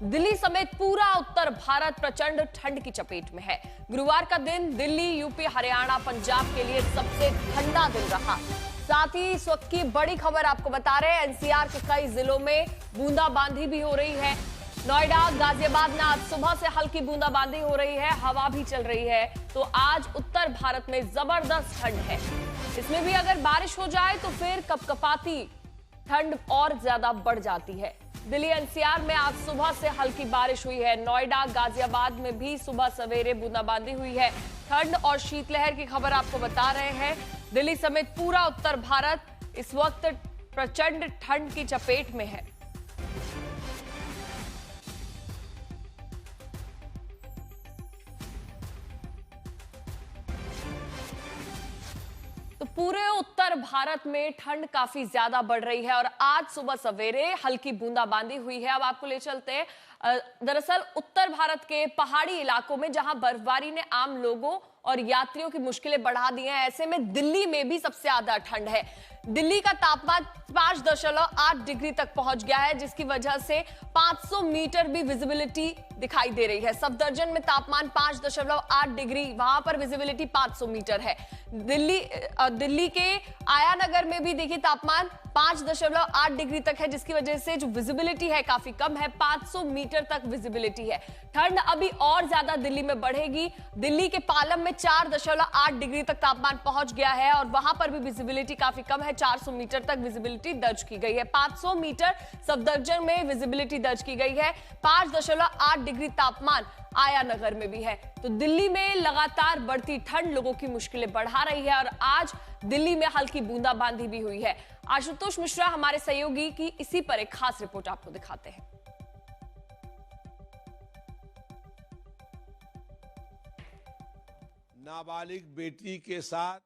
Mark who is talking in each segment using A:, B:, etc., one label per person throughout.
A: दिल्ली समेत पूरा उत्तर भारत प्रचंड ठंड की चपेट में है। गुरुवार का दिन दिल्ली, यूपी, हरियाणा, पंजाब के लिए सबसे ठंडा दिन रहा। साथ ही इस वक्त की बड़ी खबर आपको बता रहे हैं, एनसीआर के कई जिलों में बूंदाबांदी भी हो रही है। नोएडा, गाजियाबाद में आज सुबह से हल्की बूंदाबांदी हो रही है, हवा भी चल रही है। तो आज उत्तर भारत में जबरदस्त ठंड है। इसमें भी अगर बारिश हो जाए तो फिर कपकपाती ठंड और ज्यादा बढ़ जाती है। दिल्ली एनसीआर में आज सुबह से हल्की बारिश हुई है। नोएडा, गाजियाबाद में भी सुबह सवेरे बूंदाबांदी हुई है। ठंड और शीतलहर की खबर आपको बता रहे हैं। दिल्ली समेत पूरा उत्तर भारत इस वक्त प्रचंड ठंड की चपेट में है। तो पूरे उत्तर भारत में ठंड काफी ज्यादा बढ़ रही है और आज सुबह सवेरे हल्की बूंदाबांदी हुई है। अब आपको ले चलते हैं दरअसल उत्तर भारत के पहाड़ी इलाकों में, जहां बर्फबारी ने आम लोगों और यात्रियों की मुश्किलें बढ़ा दी हैं। ऐसे में दिल्ली में भी सबसे ज्यादा ठंड है। दिल्ली का तापमान 5.8 डिग्री तक पहुंच गया है, जिसकी वजह से 500 मीटर भी विजिबिलिटी दिखाई दे रही है। सफदरजंग में तापमान 5.8 डिग्री, वहां पर विजिबिलिटी 500 मीटर है। दिल्ली के आयानगर में भी देखिए तापमान 5.8 डिग्री तक है, जिसकी वजह से जो विजिबिलिटी है काफी कम है, 500 मीटर तक विजिबिलिटी है। ठंड अभी और ज्यादा दिल्ली में बढ़ेगी। दिल्ली के पालम में 4.8 डिग्री तक तापमान पहुंच गया है और वहां पर भी विजिबिलिटी काफी कम है, 400 मीटर तक विजिबिलिटी दर्ज की गई है। 500 मीटर सफदरजंग में विजिबिलिटी दर्ज की गई है। 5.8 डिग्री तापमान आयानगर में भी है। तो दिल्ली में लगातार बढ़ती ठंड लोगों की मुश्किलें बढ़ा रही है और आज दिल्ली में हल्की बूंदाबांदी भी हुई है। आशुतोष मिश्रा हमारे सहयोगी की इसी पर एक खास रिपोर्ट आपको दिखाते हैं।
B: नाबालिग बेटी के साथ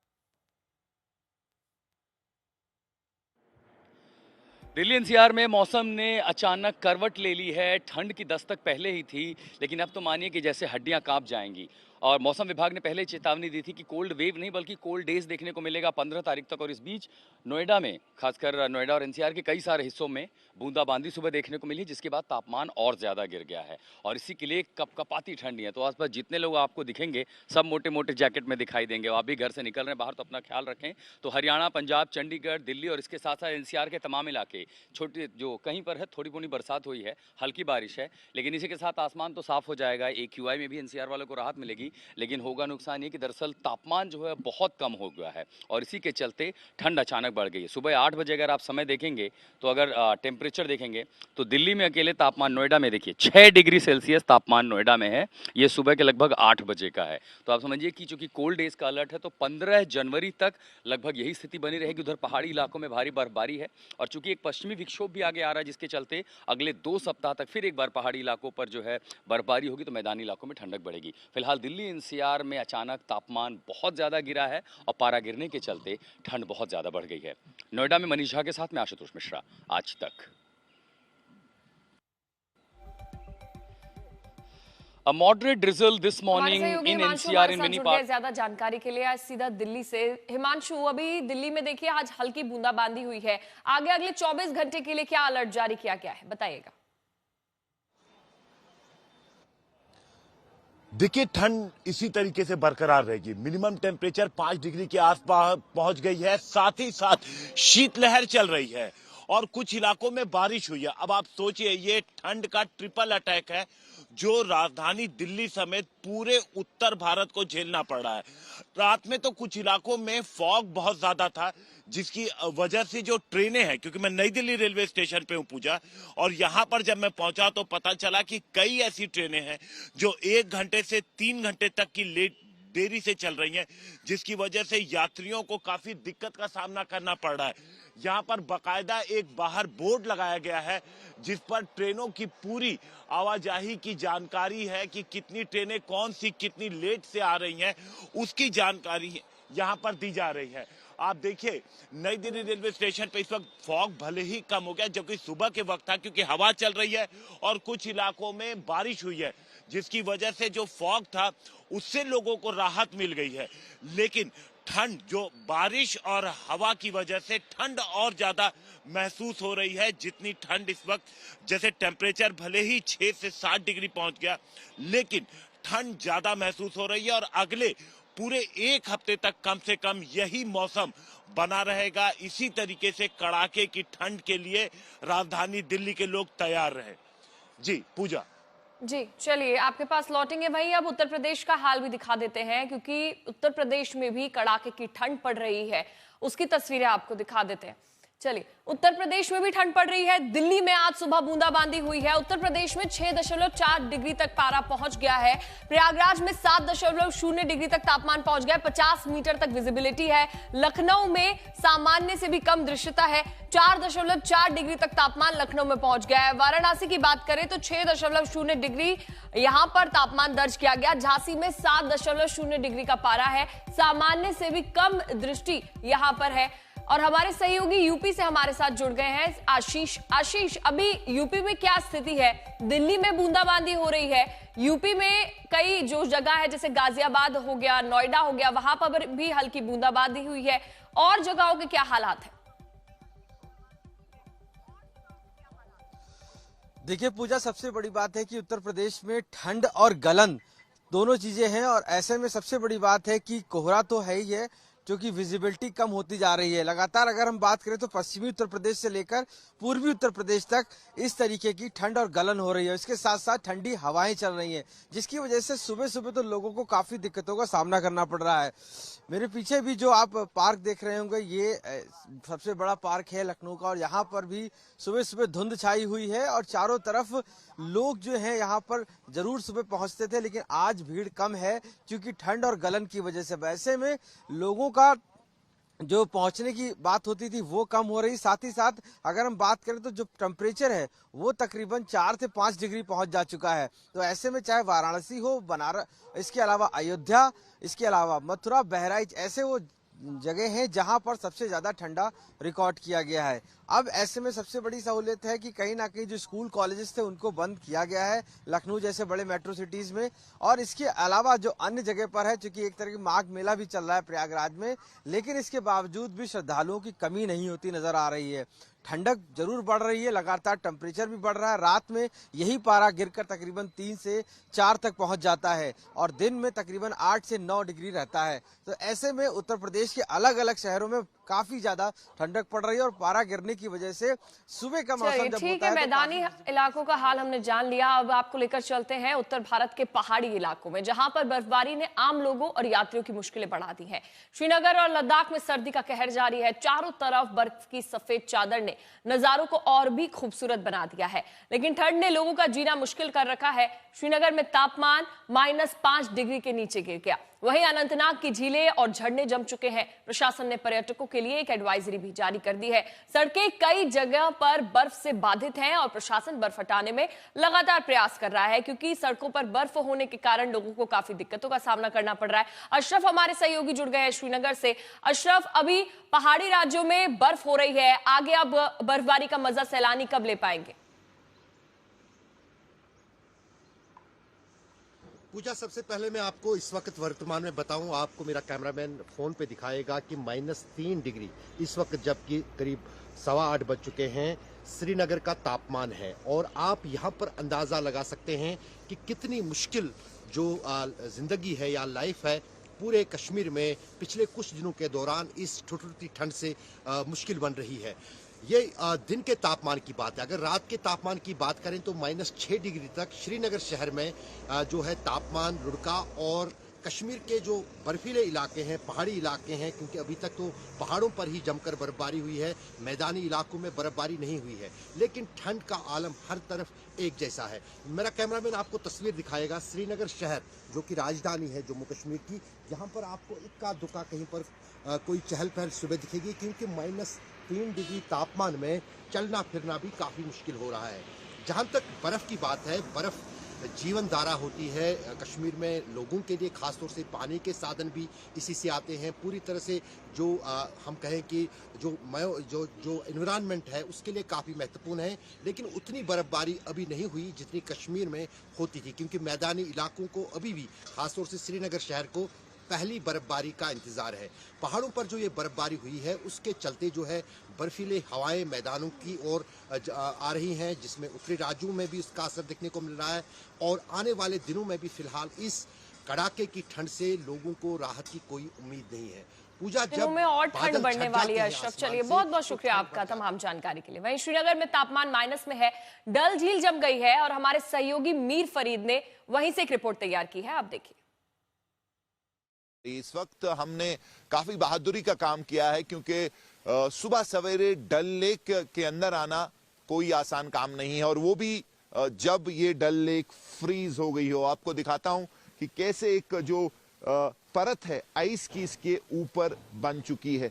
C: दिल्ली एनसीआर में मौसम ने अचानक करवट ले ली है। ठंड की दस्तक पहले ही थी, लेकिन अब तो मानिए कि जैसे हड्डियां कांप जाएंगी। और मौसम विभाग ने पहले चेतावनी दी थी कि कोल्ड वेव नहीं बल्कि कोल्ड डेज देखने को मिलेगा 15 तारीख तक। और इस बीच नोएडा में, खासकर नोएडा और एनसीआर के कई सारे हिस्सों में बूंदाबांदी सुबह देखने को मिली, जिसके बाद तापमान और ज़्यादा गिर गया है और इसी के लिए कपकपाती ठंडी है। तो आसपास जितने लोग आपको दिखेंगे सब मोटे मोटे जैकेट में दिखाई देंगे। आप भी घर से निकल रहे हैं बाहर तो अपना ख्याल रखें। तो हरियाणा, पंजाब, चंडीगढ़, दिल्ली और इसके साथ साथ एनसीआर के तमाम इलाके, छोटे जो कहीं पर है थोड़ी मोटी बरसात हुई है, हल्की बारिश है, लेकिन इसी के साथ आसमान तो साफ हो जाएगा। AQI में भी एनसीआर वालों को राहत मिलेगी, लेकिन होगा नुकसान ये कि दरअसल तापमान जो है बहुत कम हो गया है और इसी के चलते ठंड अचानक बढ़ गई है। सुबह 8 बजे अगर आप समय देखेंगे तो अगर टेम्परेचर देखेंगे तो दिल्ली में अकेले तापमान, नोएडा में देखिए 6 डिग्री सेल्सियस तापमान नोएडा में है। ये सुबह के लगभग 8 बजे का है। तो आप समझिए कि चूंकि कोल्ड डेज का अलर्ट है तो 15 जनवरी तक लगभग यही स्थिति बनी रहेगी। उधर पहाड़ी इलाकों में भारी बर्फबारी है और चूंकि एक पश्चिमी विक्षोभ भी आगे आ रहा है, जिसके चलते अगले 2 सप्ताह तक फिर एक बार पहाड़ी इलाकों पर जो है बर्फबारी होगी तो मैदानी इलाकों में ठंडक बढ़ेगी। फिलहाल दिल्ली एनसीआर में अचानक तापमान बहुत ज्यादा गिरा है और पारा गिरने के चलते ठंड बहुत ज्यादा बढ़ गई है। नोएडा में मनीष झा के साथ मैं आशुतोष मिश्रा, आज तक। A moderate drizzle this morning in NCR in many parts.
A: ज्यादा जानकारी के लिए आज सीधा दिल्ली से हिमांशु, अभी दिल्ली में देखिए आज हल्की बूंदाबांदी हुई है। आगे अगले 24 घंटे के लिए क्या अलर्ट जारी किया गया है, बताइएगा।
D: देखिए, ठंड इसी तरीके से बरकरार रहेगी। मिनिमम टेम्परेचर 5 डिग्री के आसपास पहुंच गई है। साथ ही साथ शीतलहर चल रही है और कुछ इलाकों में बारिश हुई है। अब आप सोचिए, ये ठंड का ट्रिपल अटैक है जो राजधानी दिल्ली समेत पूरे उत्तर भारत को झेलना पड़ रहा है। रात में तो कुछ इलाकों में फॉग बहुत ज्यादा था, जिसकी वजह से जो ट्रेनें हैं, क्योंकि मैं नई दिल्ली रेलवे स्टेशन पे हूं पूजा, और यहां पर जब मैं पहुंचा तो पता चला कि कई ऐसी ट्रेनें हैं जो 1 घंटे से 3 घंटे तक की देरी से चल रही हैं, जिसकी वजह से यात्रियों को काफी दिक्कत का सामना करना पड़ रहा है। यहाँ पर बकायदा एक बाहर बोर्ड लगाया गया है जिस पर ट्रेनों की पूरी आवाजाही की जानकारी है कि कितनी ट्रेनें कौन सी कितनी लेट से आ रही हैं, उसकी जानकारी यहाँ पर दी जा रही है। आप देखिए, नई दिल्ली रेलवे स्टेशन पे इस वक्त फॉग भले ही कम हो गया, जबकि सुबह के वक्त था, क्योंकि हवा चल रही है और कुछ इलाकों में बारिश हुई है, जिसकी वजह से जो फॉग था उससे लोगों को राहत मिल गई है। लेकिन ठंड, जो बारिश और हवा की वजह से ठंड और ज्यादा महसूस हो रही है। जितनी ठंड इस वक्त, जैसे टेम्परेचर भले ही 6 से 7 डिग्री पहुंच गया, लेकिन ठंड ज्यादा महसूस हो रही है और अगले पूरे 1 हफ्ते तक कम से कम यही मौसम बना रहेगा। इसी तरीके से कड़ाके की ठंड के लिए राजधानी दिल्ली के लोग तैयार रहे। जी पूजा।
A: जी चलिए, आपके पास लौटेंगे। वहीं अब उत्तर प्रदेश का हाल भी दिखा देते हैं, क्योंकि उत्तर प्रदेश में भी कड़ाके की ठंड पड़ रही है। उसकी तस्वीरें आपको दिखा देते हैं। चलिए, उत्तर प्रदेश में भी ठंड पड़ रही है। दिल्ली में आज सुबह बूंदाबांदी हुई है। उत्तर प्रदेश में 6.4 डिग्री तक पारा पहुंच गया है। प्रयागराज में 7.0 डिग्री तक तापमान पहुंच गया है। 50 मीटर तक विजिबिलिटी है। लखनऊ में सामान्य से भी कम दृश्यता है। 4.4 डिग्री तक तापमान लखनऊ में पहुंच गया है। वाराणसी की बात करें तो 6.0 डिग्री यहां पर तापमान दर्ज किया गया। झांसी में 7.0 डिग्री का पारा है। सामान्य से भी कम दृष्टि यहां पर है। और हमारे सहयोगी यूपी से हमारे साथ जुड़ गए हैं आशीष, अभी यूपी में क्या स्थिति है? दिल्ली में बूंदाबांदी हो रही है, यूपी में कई जो जगह है जैसे गाजियाबाद हो गया, नोएडा हो गया, वहां पर भी हल्की बूंदाबांदी हुई है। और जगहों के क्या हालात है?
E: देखिए पूजा, सबसे बड़ी बात है कि उत्तर प्रदेश में ठंड और गलन दोनों चीजें हैं। और ऐसे में सबसे बड़ी बात है कि कोहरा तो है ही है, क्योंकि विजिबिलिटी कम होती जा रही है। लगातार अगर हम बात करें तो पश्चिमी उत्तर प्रदेश से लेकर पूर्वी उत्तर प्रदेश तक इस तरीके की ठंड और गलन हो रही है। इसके साथ साथ ठंडी हवाएं चल रही हैं, जिसकी वजह से सुबह सुबह तो लोगों को काफी दिक्कतों का सामना करना पड़ रहा है। मेरे पीछे भी जो आप पार्क देख रहे होंगे, ये सबसे बड़ा पार्क है लखनऊ का, और यहाँ पर भी सुबह सुबह धुंध छाई हुई है और चारों तरफ लोग जो हैं यहाँ पर जरूर सुबह पहुंचते थे, लेकिन आज भीड़ कम है क्योंकि ठंड और गलन की वजह से। वैसे में लोगों का जो पहुंचने की बात होती थी वो कम हो रही। साथ ही साथ अगर हम बात करें तो जो टेम्परेचर है वो तकरीबन 4 से 5 डिग्री पहुंच जा चुका है। तो ऐसे में चाहे वाराणसी हो, बनारस, इसके अलावा अयोध्या, इसके अलावा मथुरा, बहराइच, ऐसे वो जगह हैं जहां पर सबसे ज्यादा ठंडा रिकॉर्ड किया गया है। अब ऐसे में सबसे बड़ी सहूलियत है कि कहीं ना कहीं जो स्कूल कॉलेजेस थे उनको बंद किया गया है लखनऊ जैसे बड़े मेट्रो सिटीज में। और इसके अलावा जो अन्य जगह पर है, चूंकि एक तरह की माघ मेला भी चल रहा है प्रयागराज में, लेकिन इसके बावजूद भी श्रद्धालुओं की कमी नहीं होती नजर आ रही है। ठंडक जरूर बढ़ रही है, लगातार टेम्परेचर भी बढ़ रहा है। रात में यही पारा गिरकर तकरीबन 3 से 4 तक पहुंच जाता है और दिन में तकरीबन 8 से 9 डिग्री रहता है। तो ऐसे में उत्तर प्रदेश के अलग अलग शहरों में काफी ज्यादा ठंडक पड़ रही है और पारा गिरने की वजह से सुबह का मौसम जब
A: ठीक
E: होता
A: है,
E: है
A: मैदानी इलाकों का हाल हमने जान लिया। अब आपको लेकर चलते हैं उत्तर भारत के पहाड़ी इलाकों में, जहां पर बर्फबारी ने आम लोगों और यात्रियों की मुश्किलें बढ़ा दी हैं। श्रीनगर और लद्दाख में सर्दी का कहर जारी है। चारों तरफ बर्फ की सफेद चादर ने नजारों को और भी खूबसूरत बना दिया है, लेकिन ठंड ने लोगों का जीना मुश्किल कर रखा है। श्रीनगर में तापमान -5 डिग्री के नीचे गिर गया। वहीं अनंतनाग की झीलें और झरने जम चुके हैं। प्रशासन ने पर्यटकों के लिए एक एडवाइजरी भी जारी कर दी है। सड़कें कई जगह पर बर्फ से बाधित हैं और प्रशासन बर्फ हटाने में लगातार प्रयास कर रहा है, क्योंकि सड़कों पर बर्फ होने के कारण लोगों को काफी दिक्कतों का सामना करना पड़ रहा है। अशरफ हमारे सहयोगी जुड़ गए हैं श्रीनगर से। अशरफ, अभी पहाड़ी राज्यों में बर्फ हो रही है, आगे अब बर्फबारी का मजा सैलानी कब ले पाएंगे?
F: पूजा, सबसे पहले मैं आपको इस वक्त वर्तमान में बताऊं, आपको मेरा कैमरामैन फोन पे दिखाएगा कि -3 डिग्री इस वक्त, जबकि करीब 8:15 बज चुके हैं, श्रीनगर का तापमान है। और आप यहां पर अंदाजा लगा सकते हैं कि कितनी मुश्किल जो जिंदगी है या लाइफ है पूरे कश्मीर में पिछले कुछ दिनों के दौरान इस ठुठुरती ठंड से मुश्किल बन रही है। ये दिन के तापमान की बात है। अगर रात के तापमान की बात करें तो -6 डिग्री तक श्रीनगर शहर में जो है तापमान लुढ़का। और कश्मीर के जो बर्फीले इलाके हैं, पहाड़ी इलाके हैं, क्योंकि अभी तक तो पहाड़ों पर ही जमकर बर्फबारी हुई है, मैदानी इलाकों में बर्फबारी नहीं हुई है, लेकिन ठंड का आलम हर तरफ एक जैसा है। मेरा कैमरामैन आपको तस्वीर दिखाएगा श्रीनगर शहर, जो कि राजधानी है जम्मू कश्मीर की। यहाँ पर आपको इक्का दुक्का कहीं पर कोई चहल पहल सुबह दिखेगी, क्योंकि -3 डिग्री तापमान में चलना फिरना भी काफ़ी मुश्किल हो रहा है। जहाँ तक बर्फ़ की बात है, बर्फ़ जीवन धारा होती है कश्मीर में लोगों के लिए, खासतौर से पानी के साधन भी इसी से आते हैं। पूरी तरह से जो हम कहें कि जो एनवायरनमेंट है उसके लिए काफ़ी महत्वपूर्ण है, लेकिन उतनी बर्फबारी अभी नहीं हुई जितनी कश्मीर में होती थी, क्योंकि मैदानी इलाकों को अभी भी, खासतौर से श्रीनगर शहर को पहली बर्फबारी का इंतजार है। पहाड़ों पर जो ये बर्फबारी हुई है उसके चलते जो है बर्फीले हवाएं मैदानों की ओर आ रही हैं, जिसमें उत्तरी राज्यों में भी इसका असर देखने को मिल रहा है और आने वाले दिनों में भी फिलहाल इस कड़ाके की ठंड से लोगों को राहत की कोई उम्मीद नहीं है। पूजा
A: दिनों में और ठंड बढ़ने वाली है। अशरफ, चलिए बहुत बहुत शुक्रिया आपका तमाम जानकारी के लिए। वहीं श्रीनगर में तापमान माइनस में है, डल झील जम गई है और हमारे सहयोगी मीर फरीद ने वहीं से एक रिपोर्ट तैयार की है, आप देखिए।
G: इस वक्त हमने काफी बहादुरी का काम किया है, क्योंकि सुबह सवेरे डल लेक के अंदर आना कोई आसान काम नहीं है, और वो भी जब ये डल लेक फ्रीज हो गई हो। आपको दिखाता हूं कि कैसे एक जो परत है आइस की इसके ऊपर बन चुकी है।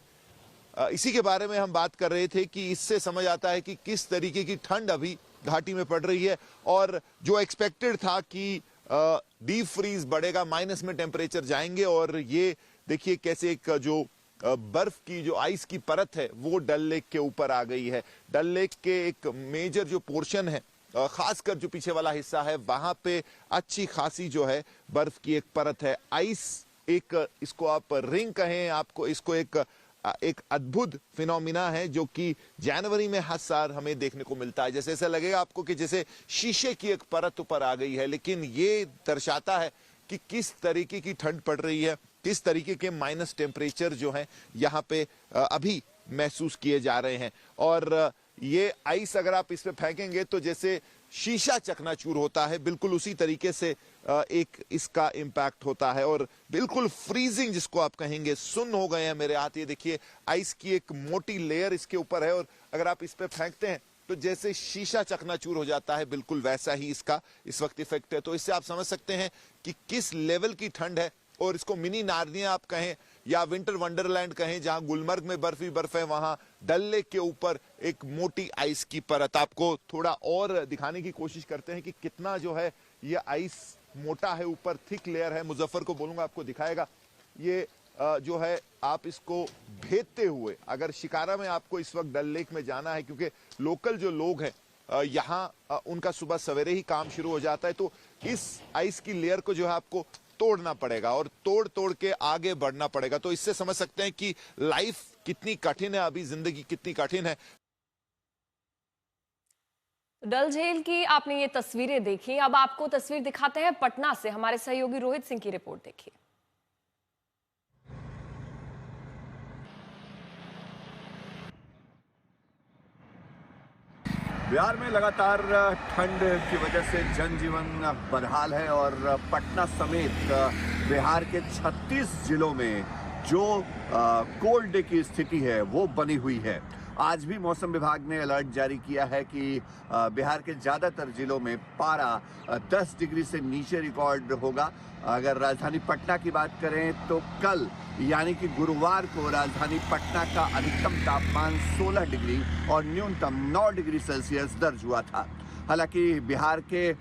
G: इसी के बारे में हम बात कर रहे थे कि इससे समझ आता है कि किस तरीके की ठंड अभी घाटी में पड़ रही है, और जो एक्सपेक्टेड था कि डीप फ्रीज बढ़ेगा, माइनस में टेम्परेचर जाएंगे, और ये देखिए कैसे एक जो बर्फ की जो आइस की परत है वो डल लेक के ऊपर आ गई है। डल लेक के एक मेजर जो पोर्शन है, खासकर जो पीछे वाला हिस्सा है, वहां पे अच्छी खासी जो है बर्फ की एक परत है। आइस एक, इसको आप रिंग कहें, आपको इसको एक अद्भुत फिनोमिना है जो कि जनवरी में हर साल हमें देखने को मिलता है। जैसे ऐसा लगेगा आपको कि जैसे शीशे की एक परत ऊपर आ गई है, लेकिन ये दर्शाता है कि किस तरीके की ठंड पड़ रही है, किस तरीके के माइनस टेम्परेचर जो है यहाँ पे अभी महसूस किए जा रहे हैं। और ये आइस अगर आप इस पे फेंकेंगे तो जैसे शीशा चकनाचूर होता है, बिल्कुल उसी तरीके से एक इसका इम्पैक्ट होता है, और बिल्कुल फ्रीजिंग जिसको आप कहेंगे, सुन्न हो गए हैं मेरे हाथ। ये देखिए आइस की एक मोटी लेयर इसके ऊपर है, और अगर आप इस पे फेंकते हैं तो जैसे शीशा चकनाचूर हो जाता है, बिल्कुल वैसा ही इसका इस वक्त इफेक्ट है। तो इससे आप समझ सकते हैं कि किस लेवल की ठंड है। और इसको मिनी नार्निया आप कहें या विंटर वंडरलैंड कहें, जहां गुलमर्ग में बर्फ ही बर्फ है, वहां डल लेक के ऊपर एक मोटी आइस की परत। आपको थोड़ा और दिखाने की कोशिश करते हैं कि कितना जो है ये आइस मोटा है, ऊपर थिक लेयर है। मुजफ्फर को बोलूंगा आपको दिखाएगा। ये जो है आप इसको भेदते हुए, अगर शिकारा में आपको इस वक्त डल लेक में जाना है, क्योंकि लोकल जो लोग हैं यहाँ उनका सुबह सवेरे ही काम शुरू हो जाता है, तो इस आइस की लेयर को जो है आपको तोड़ना पड़ेगा और तोड़ तोड़ के आगे बढ़ना पड़ेगा। तो इससे समझ सकते हैं कि लाइफ कितनी कठिन है, अभी जिंदगी कितनी कठिन है।
A: डल झील की आपने ये तस्वीरें देखी, अब आपको तस्वीर दिखाते हैं पटना से। हमारे सहयोगी रोहित सिंह की रिपोर्ट देखिए।
H: बिहार में लगातार ठंड की वजह से जनजीवन बदहाल है, और पटना समेत बिहार के 36 जिलों में जो कोल्ड डे की स्थिति है वो बनी हुई है। आज भी मौसम विभाग ने अलर्ट जारी किया है कि बिहार के ज़्यादातर जिलों में पारा 10 डिग्री से नीचे रिकॉर्ड होगा। अगर राजधानी पटना की बात करें तो कल यानी कि गुरुवार को राजधानी पटना का अधिकतम तापमान 16 डिग्री और न्यूनतम 9 डिग्री सेल्सियस दर्ज हुआ था। हालांकि बिहार के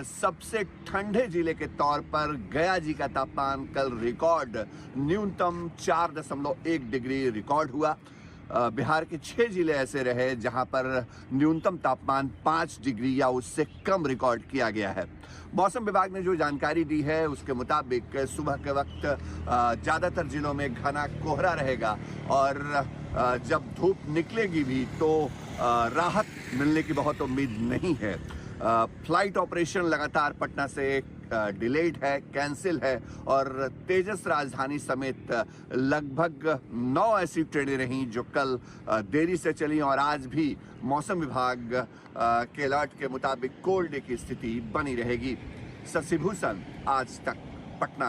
H: सबसे ठंडे जिले के तौर पर गया जी का तापमान कल रिकॉर्ड न्यूनतम 4.1 डिग्री रिकॉर्ड हुआ। बिहार के 6 जिले ऐसे रहे जहां पर न्यूनतम तापमान 5 डिग्री या उससे कम रिकॉर्ड किया गया है। मौसम विभाग ने जो जानकारी दी है उसके मुताबिक सुबह के वक्त ज़्यादातर जिलों में घना कोहरा रहेगा, और जब धूप निकलेगी भी तो राहत मिलने की बहुत उम्मीद नहीं है। फ्लाइट ऑपरेशन लगातार पटना से डिलेड है, कैंसिल है, और तेजस राजधानी समेत लगभग 9 ऐसी ट्रेनें रहीं जो कल देरी से चली, और आज भी मौसम विभाग के अलर्ट के मुताबिक कोल्ड डे की स्थिति बनी रहेगी। शशिभूषण, आज तक, पटना।